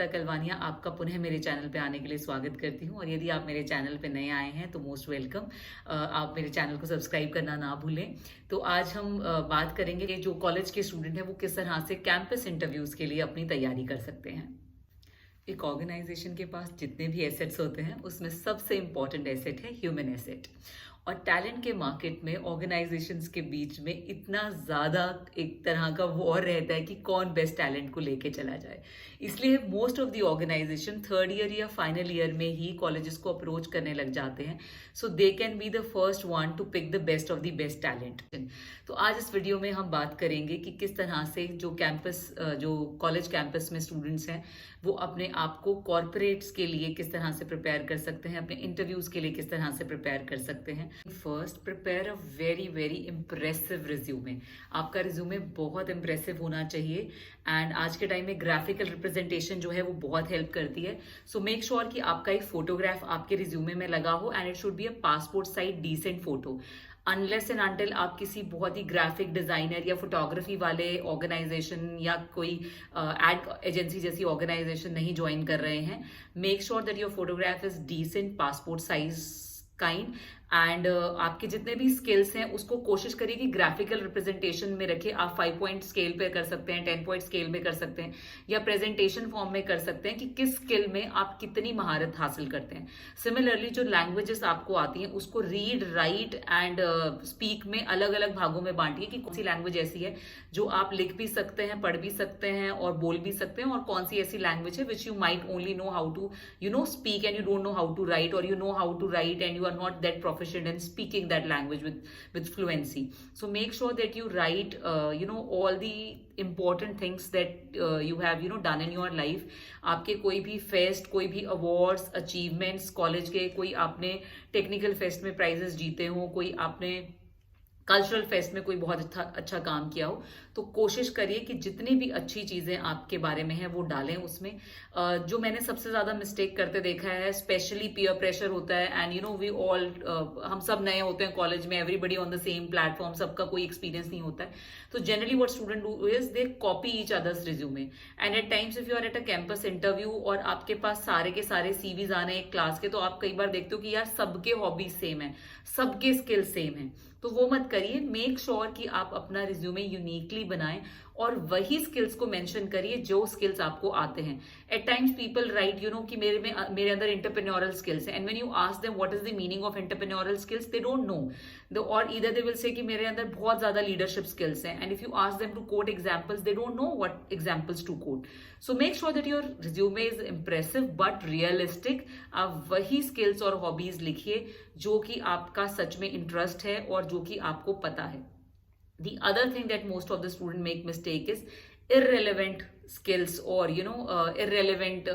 कलवानिया आपका पुनः मेरे चैनल पे आने के लिए स्वागत करती हूँ। और यदि आप मेरे चैनल पे नए आए हैं तो मोस्ट वेलकम। आप मेरे चैनल को सब्सक्राइब करना ना भूलें। तो आज हम बात करेंगे कि जो कॉलेज के स्टूडेंट हैं वो किस तरह से कैंपस इंटरव्यूज के लिए अपनी तैयारी कर सकते हैं। एक ऑर्गेनाइजेशन के पास जितने भी एसेट्स होते हैं उसमें सबसे इंपॉर्टेंट एसेट है ह्यूमन एसेट। और टैलेंट के मार्केट में ऑर्गेनाइजेशंस के बीच में इतना ज़्यादा एक तरह का वॉर रहता है कि कौन बेस्ट टैलेंट को लेके चला जाए। इसलिए most of the organisation third year या फाइनल ईयर में ही कॉलेजेस को अप्रोच करने लग जाते हैं, so they can be the first one to pick the best of the best talent. तो आज इस वीडियो में हम बात करेंगे कि किस तरह से जो कॉलेज कैंपस में स्टूडेंट्स हैं वो अपने आप को कॉर्पोरेट्स के लिए किस तरह से प्रिपेयर कर सकते हैं, अपने इंटरव्यूज के लिए किस तरह से प्रिपेयर कर सकते हैं। First, prepare a very very impressive resume. आपका रिज्यूमे बहुत इंप्रेसिव होना चाहिए एंड आज के टाइम में ग्राफिकल रिप्रेजेंटेशन जो है वो बहुत हेल्प करती है। सो मेक श्योर कि आपका एक फोटोग्राफ आपके रिज्यूमे में लगा हो and it should be a passport size decent photo. Unless and until आप किसी बहुत ही ग्राफिक डिजाइनर या फोटोग्राफी वाले ऑर्गेनाइजेशन या कोई एड एजेंसी जैसी ऑर्गेनाइजेशन नहीं ज्वाइन कर रहे हैं, make sure that your photograph is decent passport size kind and आपके जितने भी स्किल्स हैं उसको कोशिश करिए कि ग्राफिकल रिप्रेजेंटेशन में रखे। आप 5 पॉइंट स्केल पे कर सकते हैं, 10 पॉइंट स्केल में कर सकते हैं या प्रेजेंटेशन फॉर्म में कर सकते हैं कि किस स्किल में आप कितनी महारत हासिल करते हैं। सिमिलरली जो लैंग्वेजेस आपको आती हैं उसको रीड, राइट एंड स्पीक में अलग अलग भागों में बांटिए कि कौन सी लैंग्वेज ऐसी है जो आप लिख भी सकते हैं, पढ़ भी सकते हैं और बोल भी सकते हैं, और कौन सी ऐसी लैंग्वेज है which you might only know how to speak and you don't know how to write, और you know how to write and you are not that proficient in speaking that language with fluency. So make sure that you write all the important things that you have done in your life. आपके कोई भी fest, कोई भी awards, achievements college के, कोई आपने technical fest में prices जीते हो, कोई आपने कल्चरल फेस्ट में कोई बहुत अच्छा काम किया हो, तो कोशिश करिए कि जितनी भी अच्छी चीजें आपके बारे में है वो डालें उसमें। जो मैंने सबसे ज्यादा मिस्टेक करते देखा है, स्पेशली पीयर प्रेशर होता है एंड वी ऑल, हम सब नए होते हैं कॉलेज में, everybody on the same platform, सबका कोई एक्सपीरियंस नहीं होता है। तो generally what student do is they copy each others resume and at times if you are at a campus interview और आपके पास सारे के सारे सीवीज आने एक क्लास के, तो आप कई बार देखते हो कि यार सबके हॉबीज सेम है, सबके स्किल्स सेम है। तो वो मत करिए। मेक श्योर कि आप अपना रिज्यूमे यूनिकली बनाएं और वही स्किल्स को मेंशन करिए जो स्किल्स आपको आते हैं। एट टाइम्स पीपल राइट कि मेरे अंदर एंटरप्रेन्योरल स्किल्स हैं, and when you ask them what is the meaning of entrepreneurial skills, they don't know, और ईदर दे विल से कि मेरे अंदर बहुत ज्यादा लीडरशिप स्किल्स हैं, and if you ask them to quote examples, they don't know what examples to quote. So make sure that your resume is impressive but realistic. आप वही skills और hobbies लिखिए जो कि आपका सच में इंटरेस्ट है और जो कि आपको पता है। The other thing that most of the students make mistake is irrelevant skills or irrelevant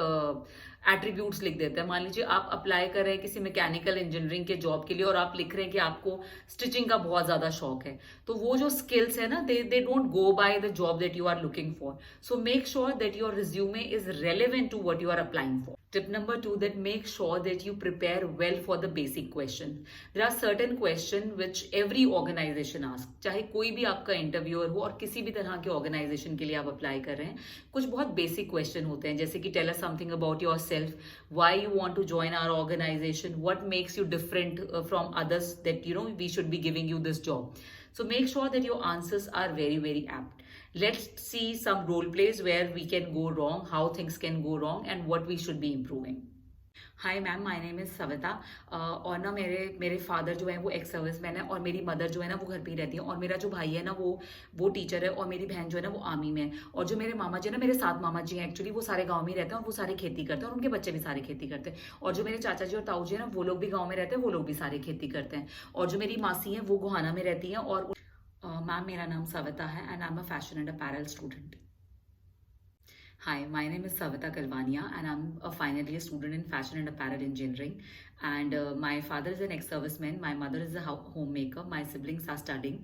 attributes लिख देते हैं। मान लीजिए आप अप्लाई कर रहे हैं किसी मैकेनिकल इंजीनियरिंग के जॉब के लिए और आप लिख रहे हैं कि आपको स्टिचिंग का बहुत ज्यादा शौक है, तो वो जो स्किल्स है ना, they don't go by the job that you are looking for. So make sure that your resume is relevant to what you are applying for. Tip number 2, that make sure that you prepare well for the basic question. There are certain questions which every organization asks. चाहे कोई भी आपका interviewer हो और किसी भी तरह के ऑर्गेनाइजेशन के लिए आप अप्लाई कर रहे हैं, कुछ बहुत बेसिक क्वेश्चन होते हैं, जैसे कि tell us something about yourself, why you want to join our organization, what makes you different from others that we should be giving you this job. So make sure that your answers are very very apt. Let's see some role plays where we can go wrong, how things can go wrong and what we should be improving. Hi ma'am, my name is Savita, और ना मेरे father जो है वो ex serviceman है और मेरी mother जो है ना वो घर पे ही रहती है, और मेरा जो भाई है ना वो टीचर है, और मेरी बहन जो है ना वो आर्मी में है, और जो मेरे मामा जी है ना, मेरे 7 मामा जी हैं एक्चुअली, वो सारे गांव में रहते हैं और वो सारे खेती करते हैं और उनके बच्चे भी सारे खेती करते हैं, और जो मेरे चाचा जी और ताऊ जी है ना वो लोग भी गाँव में रहते हैं, वो लोग भी सारे खेती करते हैं, और जो मेरी मासी है वो गोहाना में रहती है। और मैम, मेरा नाम सविता है and I am a fashion and apparel student. Hi, my name is Savita Kalwania and I'm a final year student in fashion and apparel engineering. And my father is an ex-serviceman, my mother is a homemaker, my siblings are studying.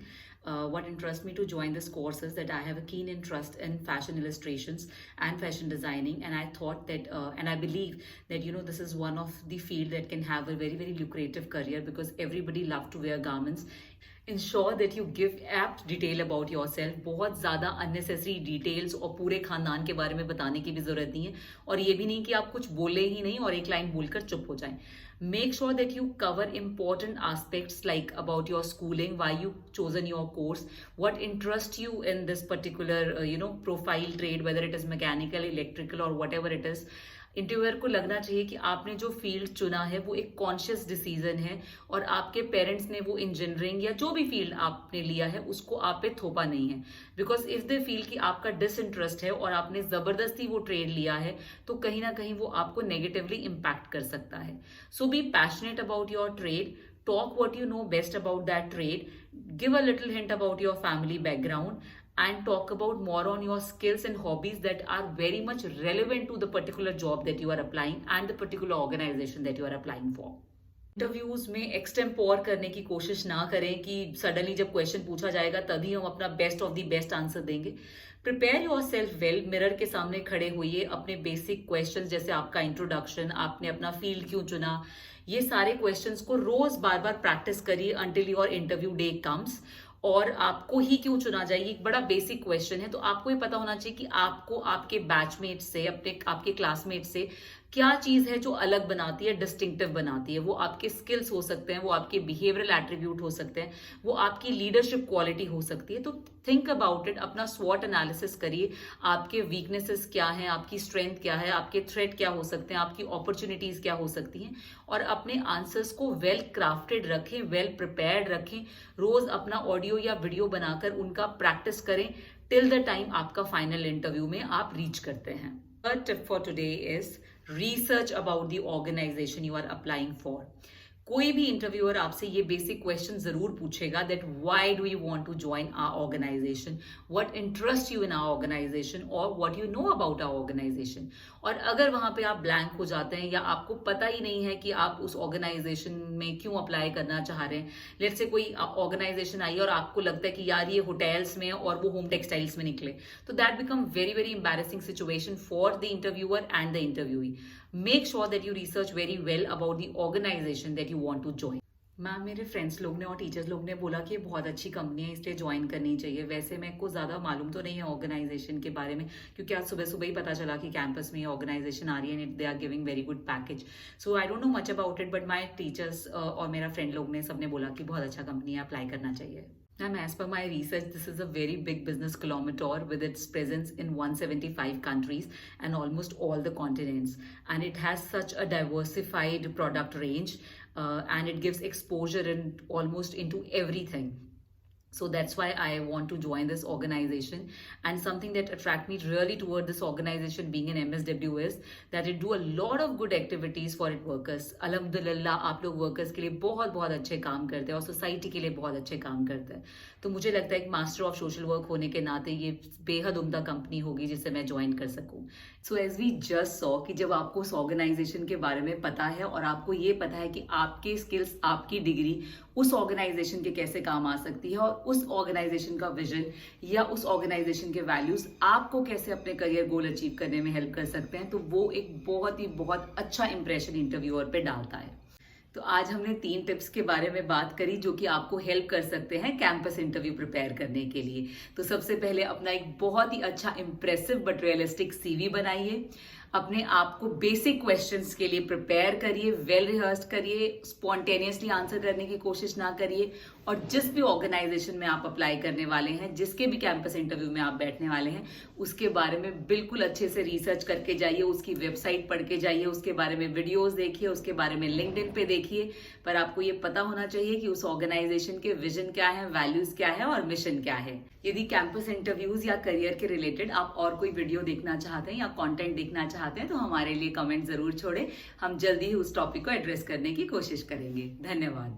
What interests me to join this course is that I have a keen interest in fashion illustrations and fashion designing, and I thought that and I believe that this is one of the field that can have a very very lucrative career because everybody love to wear garments. Ensure that you give apt detail about your self. बहुत ज़्यादा unnecessary details और पूरे खानदान के बारे में बताने की भी ज़रूरत नहीं है, और ये भी नहीं कि आप कुछ बोले ही नहीं और एक लाइन बोलकर चुप हो जाएं। Make sure that you cover important aspects like about your schooling, why you chosen your course, what interests you in this particular profile trade, whether it is mechanical, electrical or whatever it is। Interviewer को लगना चाहिए कि आपने जो field चुना है वो एक कॉन्शियस डिसीजन है, और आपके पेरेंट्स ने वो इंजीनियरिंग या जो भी फील्ड आपने लिया है उसको आप पे थोपा नहीं है। बिकॉज इफ दे फील कि आपका डिसइंटरेस्ट है और आपने जबरदस्ती वो ट्रेड लिया है, तो कहीं ना कहीं वो आपको नेगेटिवली इम्पैक्ट कर सकता है। So be passionate about your trade, talk what you know best about that trade, give a little hint about your family background, and talk about more on your skills and hobbies that are very much relevant to the particular job that you are applying and the particular organization that you are applying for। Interviews में extempore करने की कोशिश ना करें कि suddenly जब question पूछा जाएगा तभी हम अपना best of the best answer देंगे। Prepare your self well, mirror के सामने खड़े होइए, अपने बेसिक क्वेश्चन जैसे आपका इंट्रोडक्शन, आपने अपना फील्ड क्यों चुना, ये सारे क्वेश्चंस को रोज बार बार प्रैक्टिस करिए until your interview day comes. और आपको ही क्यों चुना जाए, एक बड़ा बेसिक क्वेश्चन है, तो आपको ये पता होना चाहिए कि आपको आपके बैचमेट से, आपके क्लासमेट से क्या चीज है जो अलग बनाती है, डिस्टिंक्टिव बनाती है। वो आपके स्किल्स हो सकते हैं, वो आपके बिहेवियरल एट्रीब्यूट हो सकते हैं, वो आपकी लीडरशिप क्वालिटी हो सकती है। तो थिंक अबाउट इट, अपना स्वॉट एनालिसिस करिए, आपके वीकनेसेस क्या हैं, आपकी स्ट्रेंथ क्या है, आपके थ्रेट क्या हो सकते हैं, आपकी अपॉर्चुनिटीज क्या हो सकती हैं, और अपने आंसर्स को वेल क्राफ्टेड रखें, वेल प्रिपेयर्ड रखें। रोज अपना ऑडियो या वीडियो बनाकर उनका प्रैक्टिस करें टिल द टाइम आपका फाइनल इंटरव्यू में आप रीच करते हैं। Third tip for today is research about the organization you are applying for। कोई भी इंटरव्यूअर आपसे ये बेसिक क्वेश्चन जरूर पूछेगा that why do you want to join our organisation, what interest you in our organisation, और what you know about our organisation. और अगर वहां पे आप ब्लैंक हो जाते हैं या आपको पता ही नहीं है कि आप उस ऑर्गेनाइजेशन में क्यों अप्लाई करना चाह रहे हैं, लेट्स से कोई ऑर्गेनाइजेशन आई और आपको लगता है कि यार ये होटल्स में और वो होम टेक्सटाइल्स में निकले, तो that become very very embarrassing situation for the interviewer and the interviewee. Make sure that you research very well about the organization that you want to join। Ma'am, मेरे friends लोग ने और teachers लोग ने बोला कि ये बहुत अच्छी कंपनी है इसलिए ज्वाइन करनी चाहिए। वैसे मेरे को ज़्यादा मालूम तो नहीं है ऑर्गेनाइजेशन के बारे में, क्योंकि आज सुबह सुबह ही पता चला कि कैंपस में ये ऑर्गेनाइजेशन आ रही है and they are giving very good package. So I don't know much about it, but my teachers और मेरा फ्रेंड लोग ने सबने बोला कि बहुत अच्छा कंपनी है, अप्लाई करना चाहिए। Ma'am, as per my research, this is a very big business kilometer with its presence in 175 countries and almost all the continents. And it has such a diversified product range and it gives exposure in almost into everything. So that's why I want to join this organization, and something that attract me really toward this organization being an MSW is that it do a lot of good activities for its workers। अल्हम्दुलिल्लाह आप लोग workers के लिए बहुत बहुत अच्छे काम करते हैं और सोसाइटी के लिए बहुत अच्छे काम करते हैं। तो मुझे लगता है कि मास्टर ऑफ सोशल वर्क होने के नाते ये बेहद उम्दा कंपनी होगी जिससे मैं ज्वाइन कर सकूं। So as we just saw कि जब आपको उस ऑर्गेनाइजेशन के बारे में पता है और आपको ये पता है कि आपके स्किल्स, आपकी डिग्री उस ऑर्गेनाइजेशन के कैसे काम आ सकती है, और उस ऑर्गेनाइजेशन का विजन या उस ऑर्गेनाइजेशन के वैल्यूज आपको कैसे अपने करियर गोल अचीव करने में हेल्प कर सकते हैं, तो वो एक बहुत अच्छा इंप्रेशन इंटरव्यूअर पे डालता है। तो आज हमने 3 टिप्स के बारे में बात करी जो कि आपको हेल्प कर सकते हैं कैंपस इंटरव्यू प्रिपेयर करने के लिए। तो सबसे पहले अपना एक बहुत ही अच्छा इंप्रेसिव बट रियलिस्टिक सीवी बनाइए, अपने आप को बेसिक क्वेश्चंस के लिए प्रिपेयर करिए, वेल रिहर्स्ड करिए, स्पॉन्टेनियसली आंसर करने की कोशिश ना करिए, और जिस भी ऑर्गेनाइजेशन में आप अप्लाई करने वाले हैं, जिसके भी कैंपस इंटरव्यू में आप बैठने वाले हैं, उसके बारे में बिल्कुल अच्छे से रिसर्च करके जाइए, उसकी वेबसाइट पढ़ के जाइए, उसके बारे में वीडियोस देखिए, उसके बारे में लिंक्डइन पे देखिए। पर आपको ये पता होना चाहिए कि उस ऑर्गेनाइजेशन के विजन क्या है, वैल्यूज क्या है और मिशन क्या है। यदि कैंपस इंटरव्यूज या करियर के रिलेटेड आप और कोई वीडियो देखना चाहते हैं या कंटेंट देखना चाहते हैं तो हमारे लिए कमेंट जरूर छोड़ें, हम जल्दी ही उस टॉपिक को एड्रेस करने की कोशिश करेंगे। धन्यवाद।